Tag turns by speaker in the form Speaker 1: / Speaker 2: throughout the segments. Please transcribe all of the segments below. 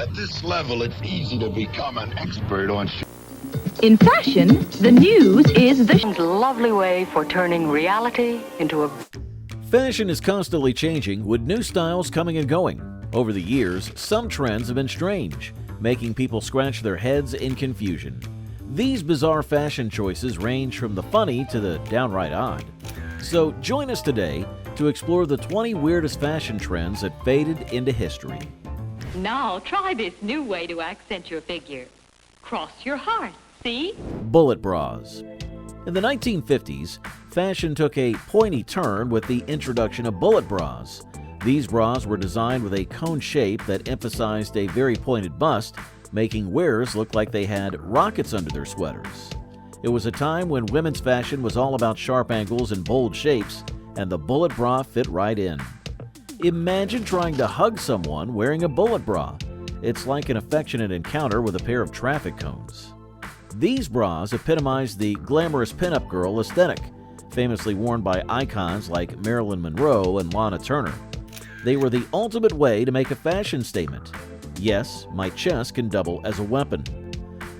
Speaker 1: At this level, it's easy to become an expert on shit.
Speaker 2: In fashion, the news is the
Speaker 3: lovely way for turning reality into a...
Speaker 4: Fashion is constantly changing, with new styles coming and going. Over the years, some trends have been strange, making people scratch their heads in confusion. These bizarre fashion choices range from the funny to the downright odd. So join us today to explore the 20 weirdest fashion trends that faded into history.
Speaker 5: Now try this new way to accent your figure. Cross your heart, see?
Speaker 4: Bullet bras. In the 1950s, fashion took a pointy turn with the introduction of bullet bras. These bras were designed with a cone shape that emphasized a very pointed bust, making wearers look like they had rockets under their sweaters. It was a time when women's fashion was all about sharp angles and bold shapes, and the bullet bra fit right in. Imagine trying to hug someone wearing a bullet bra. It's like an affectionate encounter with a pair of traffic cones. These bras epitomize the glamorous pinup girl aesthetic, famously worn by icons like Marilyn Monroe and Lana Turner. They were the ultimate way to make a fashion statement. Yes, my chest can double as a weapon.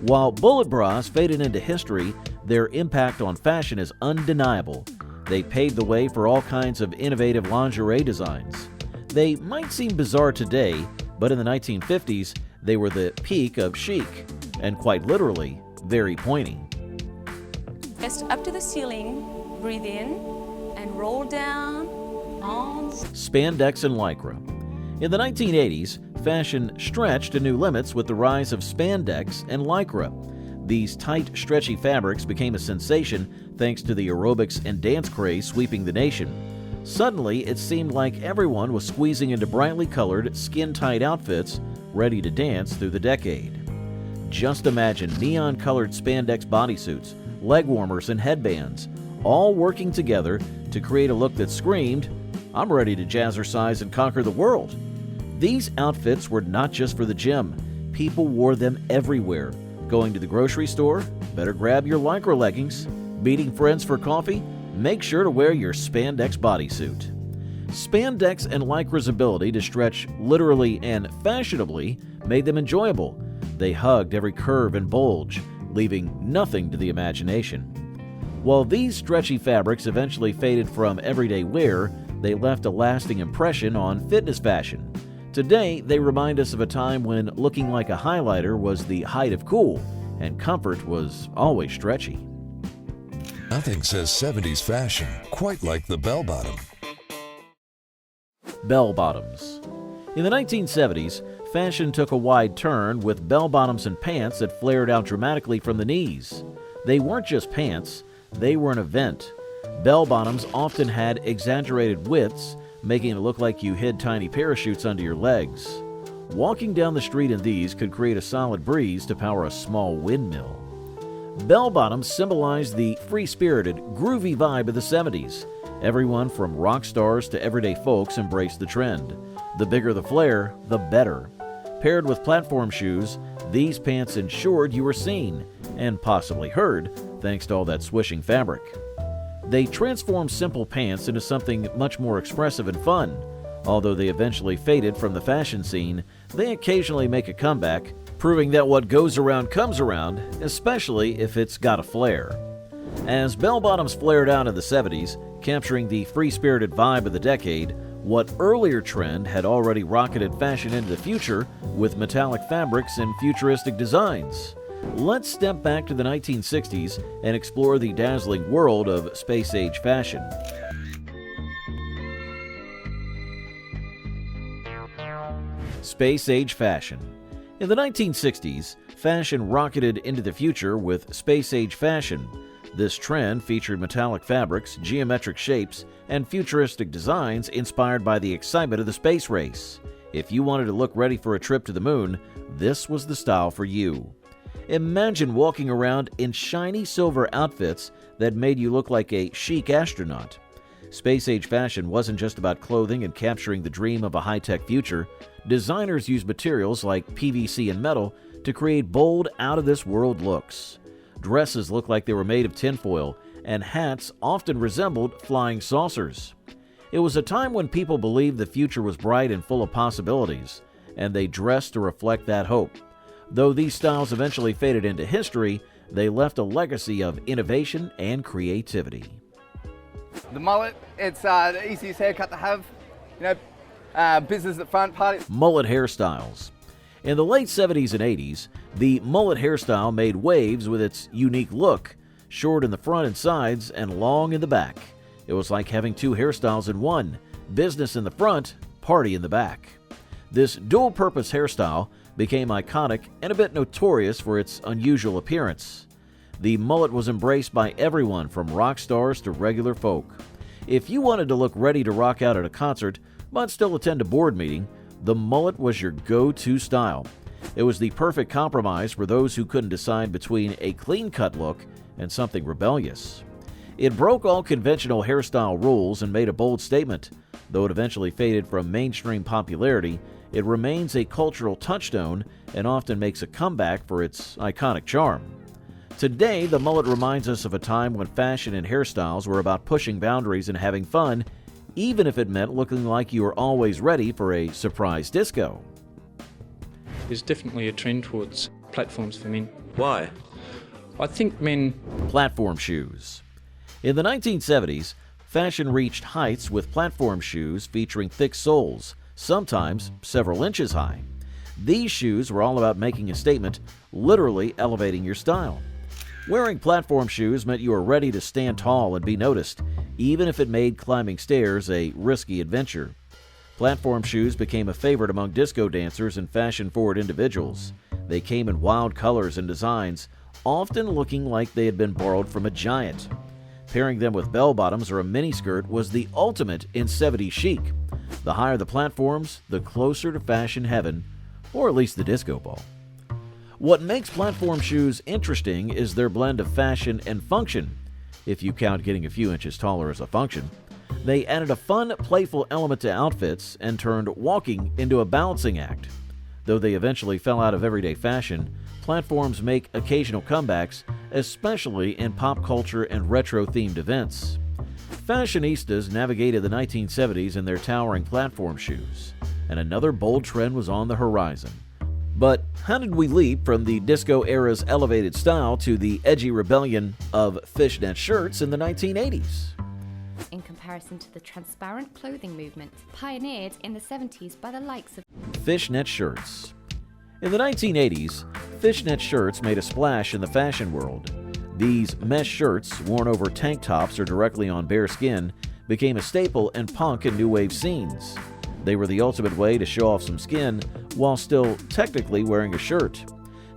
Speaker 4: While bullet bras faded into history, their impact on fashion is undeniable. They paved the way for all kinds of innovative lingerie designs. They might seem bizarre today, but in the 1950s, they were the peak of chic, and quite literally, very pointy.
Speaker 6: Chest up to the ceiling, breathe in, and roll down on...
Speaker 4: Spandex and Lycra. In the 1980s, fashion stretched to new limits with the rise of spandex and Lycra. These tight, stretchy fabrics became a sensation thanks to the aerobics and dance craze sweeping the nation. Suddenly, it seemed like everyone was squeezing into brightly colored, skin-tight outfits, ready to dance through the decade. Just imagine neon-colored spandex bodysuits, leg warmers, and headbands, all working together to create a look that screamed, "I'm ready to jazzercise and conquer the world." These outfits were not just for the gym. People wore them everywhere. Going to the grocery store? Better grab your Lycra leggings. Meeting friends for coffee? Make sure to wear your spandex bodysuit. Spandex and Lycra's ability to stretch literally and fashionably made them enjoyable. They hugged every curve and bulge, leaving nothing to the imagination. While these stretchy fabrics eventually faded from everyday wear, they left a lasting impression on fitness fashion. Today, they remind us of a time when looking like a highlighter was the height of cool, and comfort was always stretchy.
Speaker 7: Nothing says 70s fashion quite like the bell-bottom.
Speaker 4: Bell-bottoms. In the 1970s, fashion took a wide turn with bell-bottoms and pants that flared out dramatically from the knees. They weren't just pants, they were an event. Bell-bottoms often had exaggerated widths, making it look like you hid tiny parachutes under your legs. Walking down the street in these could create a solid breeze to power a small windmill. Bell-bottoms symbolized the free-spirited, groovy vibe of the 70s. Everyone from rock stars to everyday folks embraced the trend. The bigger the flare, the better. Paired with platform shoes, these pants ensured you were seen, and possibly heard, thanks to all that swishing fabric. They transformed simple pants into something much more expressive and fun. Although they eventually faded from the fashion scene, they occasionally make a comeback, proving that what goes around comes around, especially if it's got a flare. As bell-bottoms flared out in the 70s, capturing the free-spirited vibe of the decade, what earlier trend had already rocketed fashion into the future with metallic fabrics and futuristic designs? Let's step back to the 1960s and explore the dazzling world of space-age fashion. Space-age fashion. In the 1960s, fashion rocketed into the future with space-age fashion. This trend featured metallic fabrics, geometric shapes, and futuristic designs inspired by the excitement of the space race. If you wanted to look ready for a trip to the moon, this was the style for you. Imagine walking around in shiny silver outfits that made you look like a chic astronaut. Space-age fashion wasn't just about clothing and capturing the dream of a high-tech future. Designers used materials like PVC and metal to create bold, out-of-this-world looks. Dresses looked like they were made of tinfoil, and hats often resembled flying saucers. It was a time when people believed the future was bright and full of possibilities. and they dressed to reflect that hope. Though these styles eventually faded into history, they left a legacy of innovation and creativity.
Speaker 8: The mullet, it's the easiest haircut to have. You know, business at front, party.
Speaker 4: Mullet hairstyles. In the late 70s and 80s, the mullet hairstyle made waves with its unique look, short in the front and sides and long in the back. It was like having two hairstyles in one, business in the front, party in the back. This dual-purpose hairstyle became iconic and a bit notorious for its unusual appearance. The mullet was embraced by everyone from rock stars to regular folk. If you wanted to look ready to rock out at a concert but still attend a board meeting, the mullet was your go-to style. It was the perfect compromise for those who couldn't decide between a clean-cut look and something rebellious. It broke all conventional hairstyle rules and made a bold statement. Though it eventually faded from mainstream popularity, it remains a cultural touchstone and often makes a comeback for its iconic charm. Today, the mullet reminds us of a time when fashion and hairstyles were about pushing boundaries and having fun, even if it meant looking like you were always ready for a surprise disco.
Speaker 9: There's definitely a trend towards platforms for men.
Speaker 10: Why?
Speaker 9: I think men...
Speaker 4: Platform shoes. In the 1970s, fashion reached heights with platform shoes featuring thick soles, sometimes several inches high. These shoes were all about making a statement, literally elevating your style. Wearing platform shoes meant you were ready to stand tall and be noticed, even if it made climbing stairs a risky adventure. Platform shoes became a favorite among disco dancers and fashion-forward individuals. They came in wild colors and designs, often looking like they had been borrowed from a giant. Pairing them with bell-bottoms or a miniskirt was the ultimate in 70s chic. The higher the platforms, the closer to fashion heaven, or at least the disco ball. What makes platform shoes interesting is their blend of fashion and function, if you count getting a few inches taller as a function. They added a fun, playful element to outfits and turned walking into a balancing act. Though they eventually fell out of everyday fashion, platforms make occasional comebacks, especially in pop culture and retro-themed events. Fashionistas navigated the 1970s in their towering platform shoes, and another bold trend was on the horizon. But how did we leap from the disco era's elevated style to the edgy rebellion of fishnet shirts in the 1980s?
Speaker 11: In comparison to the transparent clothing movement pioneered in the 70s by the likes of
Speaker 4: fishnet shirts. In the 1980s, fishnet shirts made a splash in the fashion world. These mesh shirts, worn over tank tops or directly on bare skin, became a staple in punk and new wave scenes. They were the ultimate way to show off some skin while still technically wearing a shirt.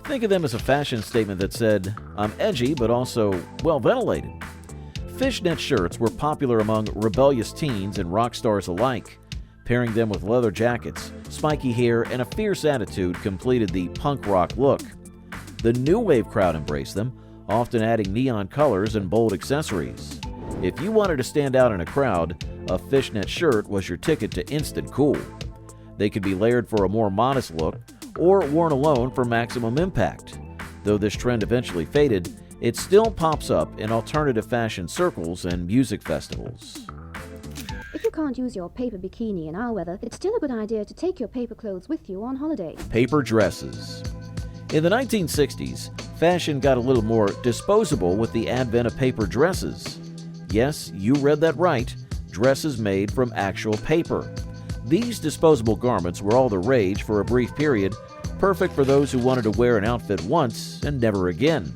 Speaker 4: Think of them as a fashion statement that said, "I'm edgy but also well ventilated." Fishnet shirts were popular among rebellious teens and rock stars alike. Pairing them with leather jackets, spiky hair, and a fierce attitude completed the punk rock look. The new wave crowd embraced them, often adding neon colors and bold accessories. If you wanted to stand out in a crowd, a fishnet shirt was your ticket to instant cool. They could be layered for a more modest look or worn alone for maximum impact. Though this trend eventually faded, it still pops up in alternative fashion circles and music festivals.
Speaker 12: If you can't use your paper bikini in our weather, it's still a good idea to take your paper clothes with you on holiday.
Speaker 4: Paper dresses. In the 1960s, fashion got a little more disposable with the advent of paper dresses. Yes, you read that right, dresses made from actual paper. These disposable garments were all the rage for a brief period, perfect for those who wanted to wear an outfit once and never again.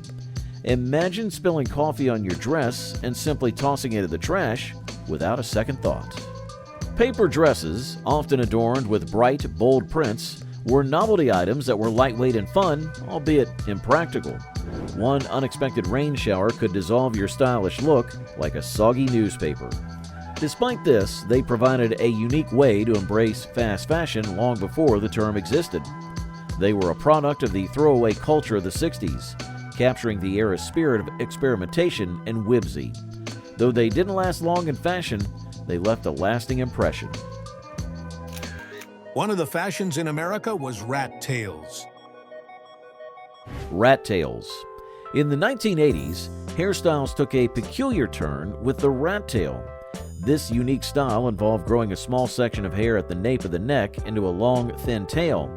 Speaker 4: Imagine spilling coffee on your dress and simply tossing it in the trash without a second thought. Paper dresses, often adorned with bright, bold prints, were novelty items that were lightweight and fun, albeit impractical. One unexpected rain shower could dissolve your stylish look like a soggy newspaper. Despite this, they provided a unique way to embrace fast fashion long before the term existed. They were a product of the throwaway culture of the 60s, capturing the era's spirit of experimentation and whimsy. Though they didn't last long in fashion, they left a lasting impression.
Speaker 13: One of the fashions in America was rat tails.
Speaker 4: Rat tails. In the 1980s, hairstyles took a peculiar turn with the rat tail. This unique style involved growing a small section of hair at the nape of the neck into a long, thin tail.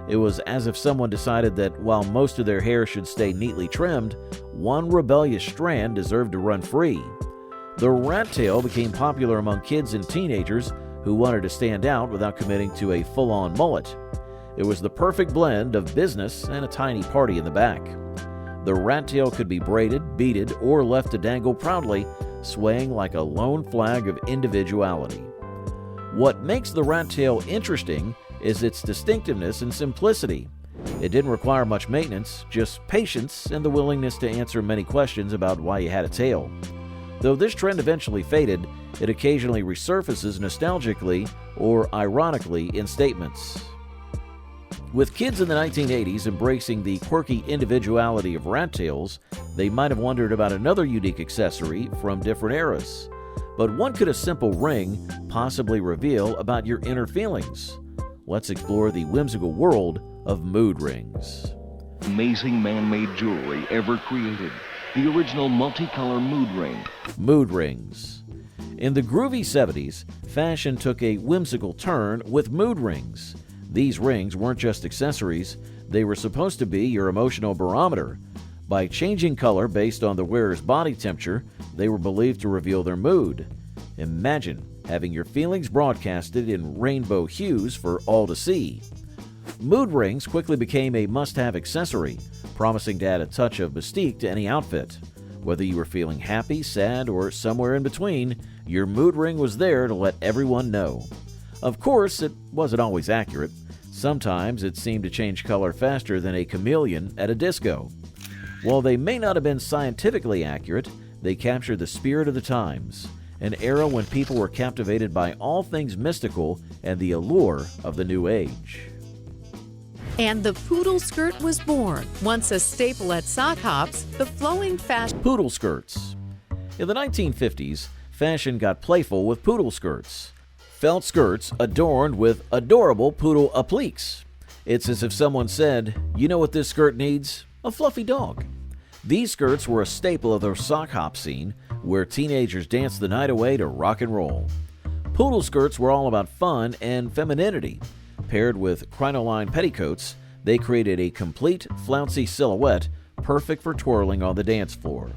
Speaker 4: It was as if someone decided that while most of their hair should stay neatly trimmed, one rebellious strand deserved to run free. The rat tail became popular among kids and teenagers who wanted to stand out without committing to a full-on mullet. It was the perfect blend of business and a tiny party in the back. The rat tail could be braided, beaded, or left to dangle proudly, swaying like a lone flag of individuality. What makes the rat tail interesting is its distinctiveness and simplicity. It didn't require much maintenance, just patience and the willingness to answer many questions about why you had a tail. Though this trend eventually faded, it occasionally resurfaces nostalgically or ironically in statements. With kids in the 1980s embracing the quirky individuality of rat tails, they might have wondered about another unique accessory from different eras. But what could a simple ring possibly reveal about your inner feelings? Let's explore the whimsical world of mood rings.
Speaker 10: Amazing man-made jewelry ever created. The original multicolor mood ring.
Speaker 4: Mood rings. In the groovy 70s, fashion took a whimsical turn with mood rings. These rings weren't just accessories, they were supposed to be your emotional barometer. By changing color based on the wearer's body temperature, they were believed to reveal their mood. Imagine having your feelings broadcasted in rainbow hues for all to see. Mood rings quickly became a must-have accessory, promising to add a touch of mystique to any outfit. Whether you were feeling happy, sad, or somewhere in between, your mood ring was there to let everyone know. Of course, it wasn't always accurate. Sometimes it seemed to change color faster than a chameleon at a disco. While they may not have been scientifically accurate, they captured the spirit of the times, an era when people were captivated by all things mystical and the allure of the new age.
Speaker 14: And the poodle skirt was born. Once a staple at sock hops, the flowing fashion...
Speaker 4: Poodle skirts. In the 1950s, fashion got playful with poodle skirts. Felt skirts adorned with adorable poodle appliques. It's as if someone said, "You know what this skirt needs? A fluffy dog." These skirts were a staple of the sock hop scene, where teenagers danced the night away to rock and roll. Poodle skirts were all about fun and femininity. Paired with crinoline petticoats, they created a complete, flouncy silhouette, perfect for twirling on the dance floor.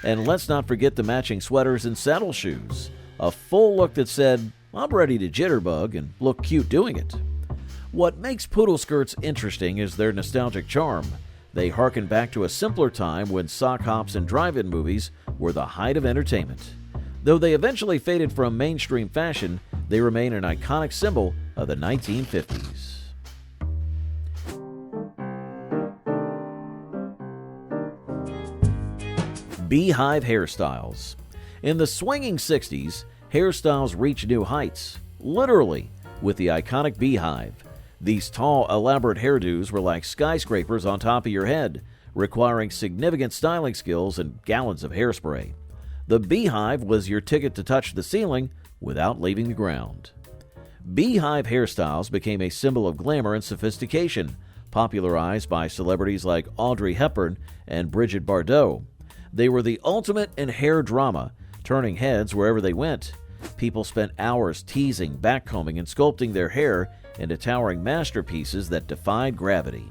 Speaker 4: And let's not forget the matching sweaters and saddle shoes. A full look that said, "I'm ready to jitterbug and look cute doing it." What makes poodle skirts interesting is their nostalgic charm. They harken back to a simpler time when sock hops and drive-in movies were the height of entertainment. Though they eventually faded from mainstream fashion, they remain an iconic symbol of the 1950s. Beehive hairstyles. In the swinging 60s, hairstyles reached new heights, literally, with the iconic beehive. These tall, elaborate hairdos were like skyscrapers on top of your head, requiring significant styling skills and gallons of hairspray. The beehive was your ticket to touch the ceiling without leaving the ground. Beehive hairstyles became a symbol of glamour and sophistication, popularized by celebrities like Audrey Hepburn and Brigitte Bardot. They were the ultimate in hair drama, turning heads wherever they went. People spent hours teasing, backcombing, and sculpting their hair into towering masterpieces that defied gravity.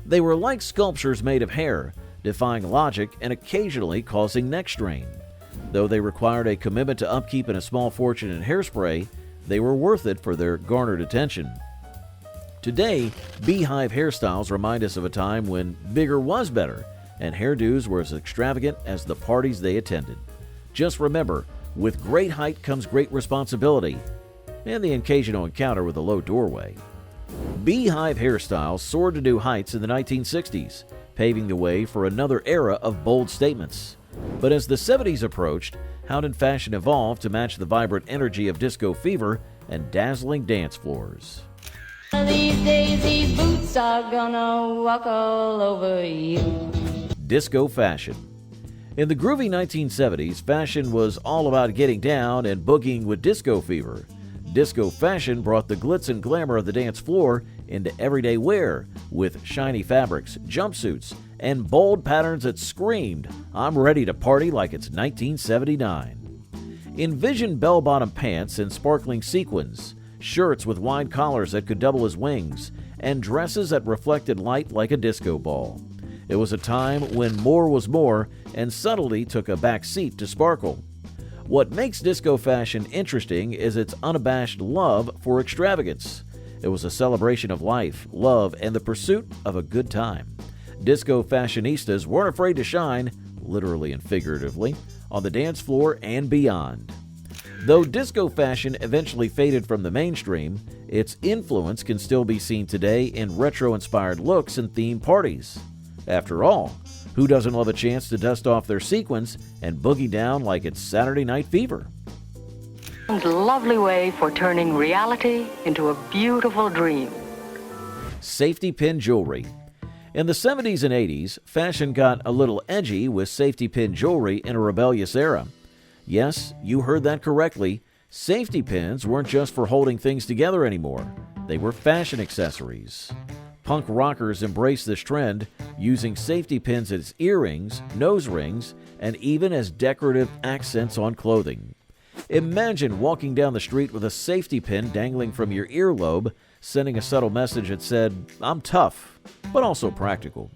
Speaker 4: They were like sculptures made of hair, defying logic and occasionally causing neck strain. Though they required a commitment to upkeep and a small fortune in hairspray, they were worth it for their garnered attention. Today, beehive hairstyles remind us of a time when bigger was better, and hairdos were as extravagant as the parties they attended. Just remember, with great height comes great responsibility, and the occasional encounter with a low doorway. Beehive hairstyles soared to new heights in the 1960s, paving the way for another era of bold statements. But as the 70s approached, how did fashion evolve to match the vibrant energy of disco fever and dazzling dance floors?
Speaker 15: These days, these boots are gonna walk all over you.
Speaker 4: Disco fashion. In the groovy 1970s, fashion was all about getting down and boogieing with disco fever. Disco fashion brought the glitz and glamour of the dance floor into everyday wear, with shiny fabrics, jumpsuits, and bold patterns that screamed, "I'm ready to party like it's 1979." Envision bell-bottom pants in sparkling sequins, shirts with wide collars that could double as wings, and dresses that reflected light like a disco ball. It was a time when more was more and subtlety took a back seat to sparkle. What makes disco fashion interesting is its unabashed love for extravagance. It was a celebration of life, love, and the pursuit of a good time. Disco fashionistas weren't afraid to shine, literally and figuratively, on the dance floor and beyond. Though disco fashion eventually faded from the mainstream, its influence can still be seen today in retro-inspired looks and themed parties. After all, who doesn't love a chance to dust off their sequins and boogie down like it's Saturday Night Fever?
Speaker 3: A lovely way for turning reality into a beautiful dream.
Speaker 4: Safety pin jewelry. In the 70s and 80s, fashion got a little edgy with safety pin jewelry in a rebellious era. Yes, you heard that correctly. Safety pins weren't just for holding things together anymore. They were fashion accessories. Punk rockers embraced this trend, using safety pins as earrings, nose rings, and even as decorative accents on clothing. Imagine walking down the street with a safety pin dangling from your earlobe, sending a subtle message that said, "I'm tough, but also practical."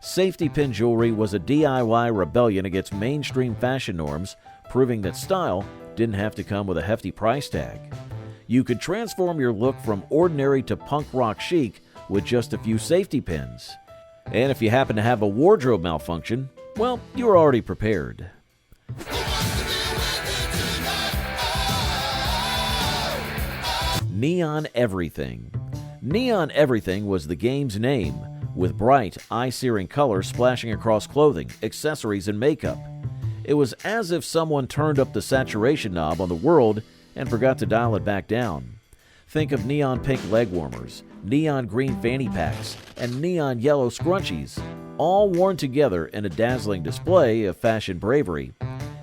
Speaker 4: Safety pin jewelry was a DIY rebellion against mainstream fashion norms, proving that style didn't have to come with a hefty price tag. You could transform your look from ordinary to punk rock chic with just a few safety pins. And if you happen to have a wardrobe malfunction, well, you're already prepared. Neon Everything. Neon Everything was the game's name, with bright, eye-searing colors splashing across clothing, accessories, and makeup. It was as if someone turned up the saturation knob on the world and forgot to dial it back down. Think of neon pink leg warmers, neon green fanny packs, and neon yellow scrunchies, all worn together in a dazzling display of fashion bravery.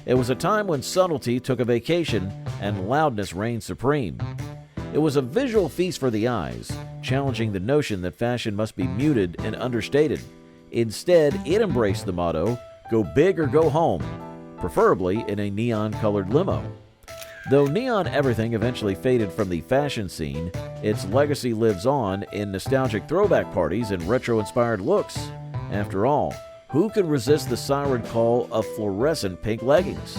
Speaker 4: It was a time when subtlety took a vacation and loudness reigned supreme. It was a visual feast for the eyes, challenging the notion that fashion must be muted and understated. Instead, it embraced the motto, "Go big or go home," preferably in a neon-colored limo. Though Neon Everything eventually faded from the fashion scene, its legacy lives on in nostalgic throwback parties and retro-inspired looks. After all, who can resist the siren call of fluorescent pink leggings?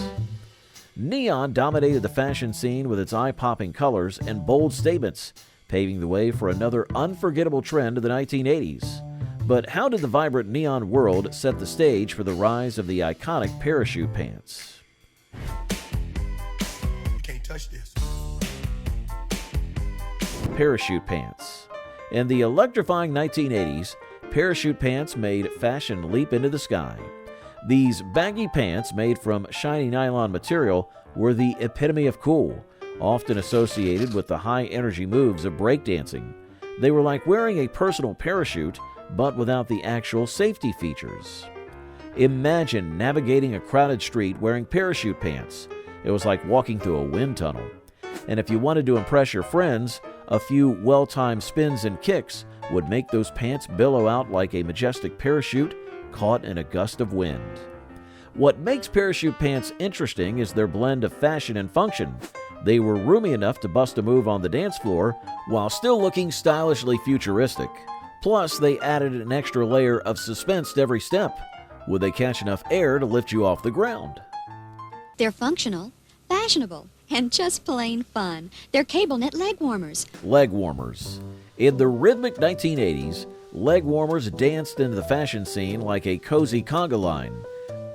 Speaker 4: Neon dominated the fashion scene with its eye-popping colors and bold statements, paving the way for another unforgettable trend of the 1980s. But how did the vibrant neon world set the stage for the rise of the iconic parachute pants?
Speaker 13: Can't touch this.
Speaker 4: Parachute pants. In the electrifying 1980s, parachute pants made fashion leap into the sky. These baggy pants made from shiny nylon material were the epitome of cool, often associated with the high-energy moves of breakdancing. They were like wearing a personal parachute, but without the actual safety features. Imagine navigating a crowded street wearing parachute pants. It was like walking through a wind tunnel. And if you wanted to impress your friends, a few well-timed spins and kicks would make those pants billow out like a majestic parachute caught in a gust of wind. What makes parachute pants interesting is their blend of fashion and function. They were roomy enough to bust a move on the dance floor while still looking stylishly futuristic. Plus, they added an extra layer of suspense to every step. Would they catch enough air to lift you off the ground?
Speaker 16: They're functional, fashionable, and just plain fun. They're cable knit leg warmers.
Speaker 4: Leg warmers. In the rhythmic 1980s, leg warmers danced into the fashion scene like a cozy conga line.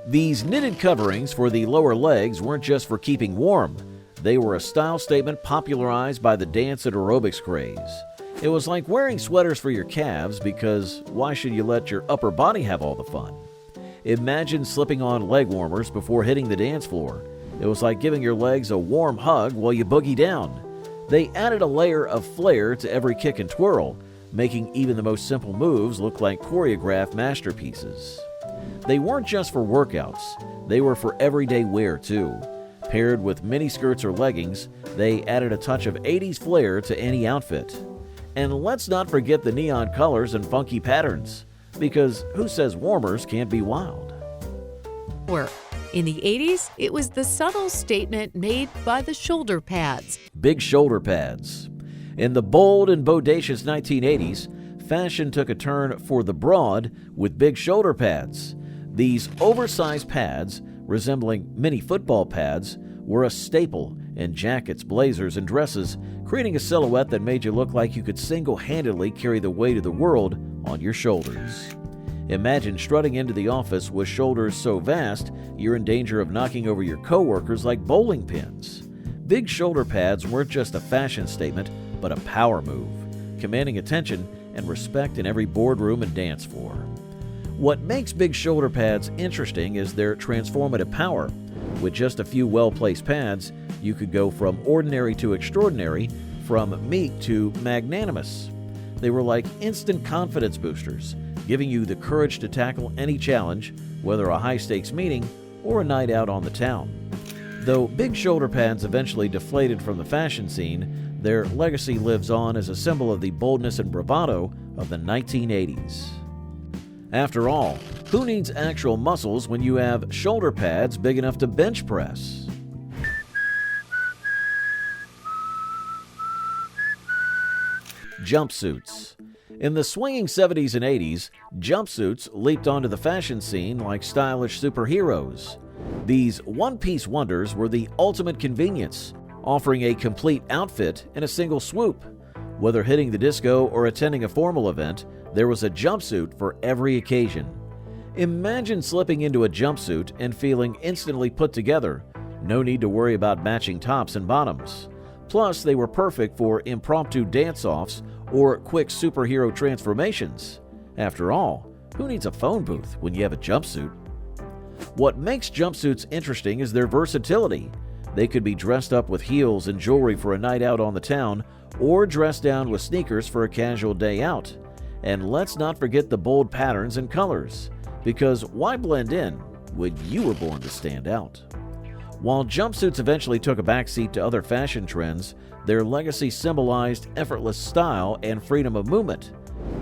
Speaker 4: These knitted coverings for the lower legs weren't just for keeping warm. They were a style statement popularized by the dance and aerobics craze. It was like wearing sweaters for your calves because why should you let your upper body have all the fun? Imagine slipping on leg warmers before hitting the dance floor. It was like giving your legs a warm hug while you boogie down. They added a layer of flair to every kick and twirl, making even the most simple moves look like choreographed masterpieces. They weren't just for workouts, they were for everyday wear too. Paired with mini skirts or leggings, they added a touch of 80s flair to any outfit. And let's not forget the neon colors and funky patterns, because who says warmers can't be wild?
Speaker 14: In the 80s, it was the subtle statement made by the shoulder pads.
Speaker 4: Big shoulder pads. In the bold and bodacious 1980s, fashion took a turn for the broad with big shoulder pads. These oversized pads, resembling mini football pads, were a staple in jackets, blazers, and dresses, creating a silhouette that made you look like you could single-handedly carry the weight of the world on your shoulders. Imagine strutting into the office with shoulders so vast you're in danger of knocking over your coworkers like bowling pins. Big shoulder pads weren't just a fashion statement, but a power move, commanding attention and respect in every boardroom and dance floor. What makes big shoulder pads interesting is their transformative power. With just a few well-placed pads, you could go from ordinary to extraordinary, from meek to magnanimous. They were like instant confidence boosters, giving you the courage to tackle any challenge, whether a high-stakes meeting or a night out on the town. Though big shoulder pads eventually deflated from the fashion scene, their legacy lives on as a symbol of the boldness and bravado of the 1980s. After all, who needs actual muscles when you have shoulder pads big enough to bench press? Jumpsuits. In the swinging 70s and 80s, jumpsuits leaped onto the fashion scene like stylish superheroes. These one-piece wonders were the ultimate convenience, offering a complete outfit in a single swoop. Whether hitting the disco or attending a formal event, there was a jumpsuit for every occasion. Imagine slipping into a jumpsuit and feeling instantly put together. No need to worry about matching tops and bottoms. Plus, they were perfect for impromptu dance-offs or quick superhero transformations. After all, who needs a phone booth when you have a jumpsuit? What makes jumpsuits interesting is their versatility. They could be dressed up with heels and jewelry for a night out on the town, or dressed down with sneakers for a casual day out. And let's not forget the bold patterns and colors, because why blend in when you were born to stand out? While jumpsuits eventually took a backseat to other fashion trends, their legacy symbolized effortless style and freedom of movement.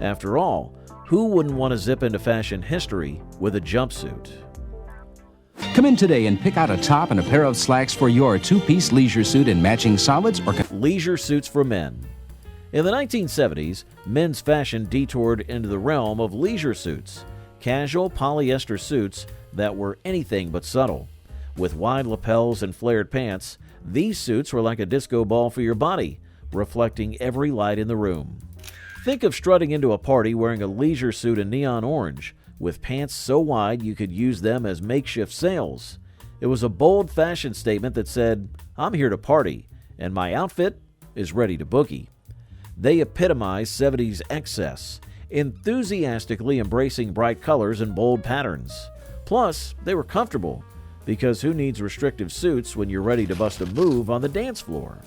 Speaker 4: After all, who wouldn't want to zip into fashion history with a jumpsuit?
Speaker 17: Come in today and pick out a top and a pair of slacks for your two-piece leisure suit in matching solids or
Speaker 4: leisure suits for men. In the 1970s, men's fashion detoured into the realm of leisure suits, casual polyester suits that were anything but subtle. With wide lapels and flared pants, these suits were like a disco ball for your body, reflecting every light in the room. Think of strutting into a party wearing a leisure suit in neon orange, with pants so wide you could use them as makeshift sails. It was a bold fashion statement that said, "I'm here to party, and my outfit is ready to boogie." They epitomized 70s excess, enthusiastically embracing bright colors and bold patterns. Plus, they were comfortable, because who needs restrictive suits when you're ready to bust a move on the dance floor?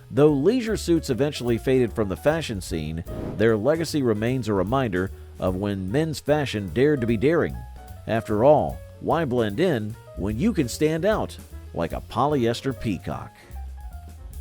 Speaker 4: Though leisure suits eventually faded from the fashion scene, their legacy remains a reminder of when men's fashion dared to be daring. After all, why blend in when you can stand out like a polyester peacock?